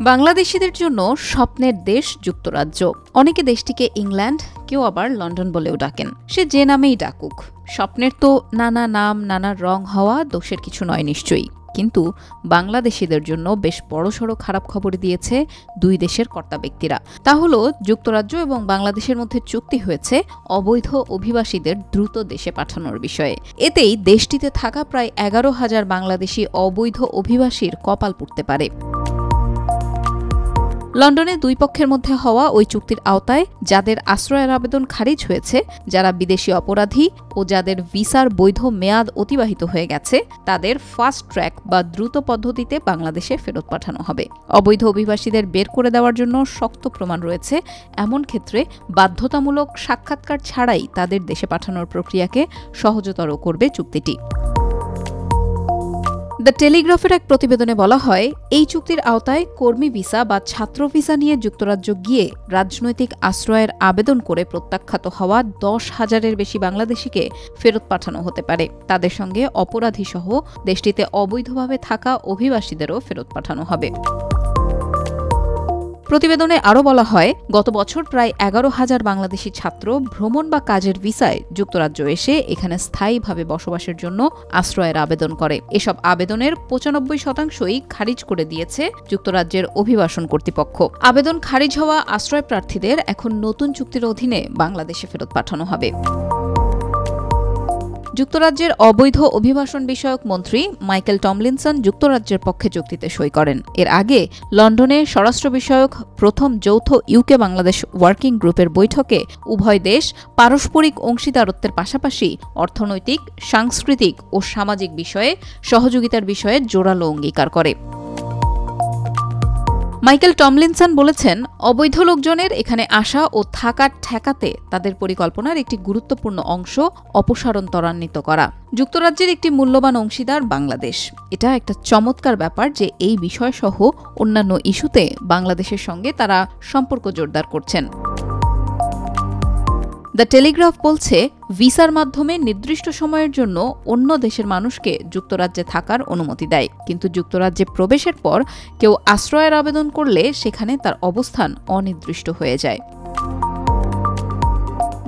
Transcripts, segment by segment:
বাংলাদেশিদের জন্য স্বপ্নের দেশ যুক্তরাজ্য। অনেকে দেশটিকে ইংল্যান্ড, কেউ আবার লন্ডন বলেও ডাকেন। সে যে নামেই ডাকুক, স্বপ্নের তো নানা নাম, নানা রং হওয়া দোষের কিছু নয় নিশ্চয়ই। কিন্তু বাংলাদেশিদের জন্য বেশ বড়সড় খারাপ খবর দিয়েছে দুই দেশের কর্তা ব্যক্তিরা। তা হলো, যুক্তরাজ্য এবং বাংলাদেশের মধ্যে চুক্তি হয়েছে অবৈধ অভিবাসীদের দ্রুত দেশে পাঠানোর বিষয়ে। এতেই দেশটিতে থাকা প্রায় 11,000 বাংলাদেশি অবৈধ অভিবাসীর কপাল পুড়তে পারে। লন্ডনে দুই পক্ষের মধ্যে হওয়া ওই চুক্তির আওতায় যাদের আশ্রয়ের আবেদন খারিজ হয়েছে, যারা বিদেশি অপরাধী ও যাদের ভিসার বৈধ মেয়াদ অতিবাহিত হয়ে গেছে, তাদের ফাস্ট ট্র্যাক বা দ্রুত পদ্ধতিতে বাংলাদেশে ফেরত পাঠানো হবে। অবৈধ অভিবাসীদের বের করে দেওয়ার জন্য শক্ত প্রমাণ রয়েছে এমন ক্ষেত্রে বাধ্যতামূলক সাক্ষাৎকার ছাড়াই তাদের দেশে পাঠানোর প্রক্রিয়াকে সহজতর করবে চুক্তিটি। দ্য টেলিগ্রাফের এক প্রতিবেদনে বলা হয়, এই চুক্তির আওতায় কর্মী ভিসা বা ছাত্র ভিসা নিয়ে যুক্তরাজ্য গিয়ে রাজনৈতিক আশ্রয়ের আবেদন করে প্রত্যাখ্যাত হওয়া 10,000-এর বেশি বাংলাদেশিকে ফেরত পাঠানো হতে পারে। তাদের সঙ্গে অপরাধীসহ দেশটিতে অবৈধভাবে থাকা অভিবাসীদেরও ফেরত পাঠানো হবে। প্রতিবেদনে আরও বলা হয়, গত বছর প্রায় 11,000 বাংলাদেশি ছাত্র ভ্রমণ বা কাজের ভিসায় যুক্তরাজ্য এসে এখানে স্থায়ীভাবে বসবাসের জন্য আশ্রয়ের আবেদন করে। এসব আবেদনের 95%ই খারিজ করে দিয়েছে যুক্তরাজ্যের অভিবাসন কর্তৃপক্ষ। আবেদন খারিজ হওয়া আশ্রয় প্রার্থীদের এখন নতুন চুক্তির অধীনে বাংলাদেশে ফেরত পাঠানো হবে। যুক্তরাজ্যের অবৈধ অভিবাসন বিষয়ক মন্ত্রী মাইকেল টমলিনসন যুক্তরাজ্যের পক্ষে চুক্তিতে সই করেন। এর আগে লন্ডনে স্বরাষ্ট্র বিষয়ক প্রথম যৌথ ইউকে বাংলাদেশ ওয়ার্কিং গ্রুপের বৈঠকে উভয় দেশ পারস্পরিক অংশীদারত্বের পাশাপাশি অর্থনৈতিক, সাংস্কৃতিক ও সামাজিক বিষয়ে সহযোগিতার বিষয়ে জোরালো অঙ্গীকার করে। মাইকেল টমলিনসন বলেছেন, অবৈধ লোকজনের এখানে আসা ও থাকা ঠেকাতে তাদের পরিকল্পনার একটি গুরুত্বপূর্ণ অংশ অপসারণ ত্বরান্বিত করা। যুক্তরাজ্যের একটি মূল্যবান অংশীদার বাংলাদেশ। এটা একটা চমৎকার ব্যাপার যে এই বিষয়সহ অন্যান্য ইস্যুতে বাংলাদেশের সঙ্গে তারা সম্পর্ক জোরদার করছেন। দ্য টেলিগ্রাফ বলছে, ভিসার মাধ্যমে নির্দিষ্ট সময়ের জন্য অন্য দেশের মানুষকে যুক্তরাজ্যে থাকার অনুমতি দেয়, কিন্তু যুক্তরাজ্যে প্রবেশের পর কেউ আশ্রয়ের আবেদন করলে সেখানে তার অবস্থান অনির্দিষ্ট হয়ে যায়।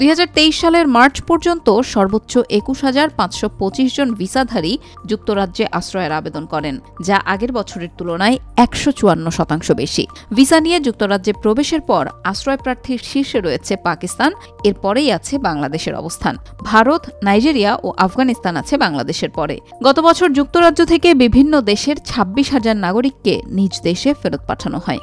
2023 সালের মার্চ পর্যন্ত সর্বোচ্চ 21,525 জন ভিসাধারী যুক্তরাজ্যে আশ্রয়ের আবেদন করেন, যা আগের বছরের তুলনায় 154% বেশি। ভিসা নিয়ে যুক্তরাজ্যে প্রবেশের পর আশ্রয় প্রার্থীর শীর্ষে রয়েছে পাকিস্তান, এরপরেই আছে বাংলাদেশের অবস্থান। ভারত, নাইজেরিয়া ও আফগানিস্তান আছে বাংলাদেশের পরে। গত বছর যুক্তরাজ্য থেকে বিভিন্ন দেশের 26,000 নাগরিককে নিজ দেশে ফেরত পাঠানো হয়।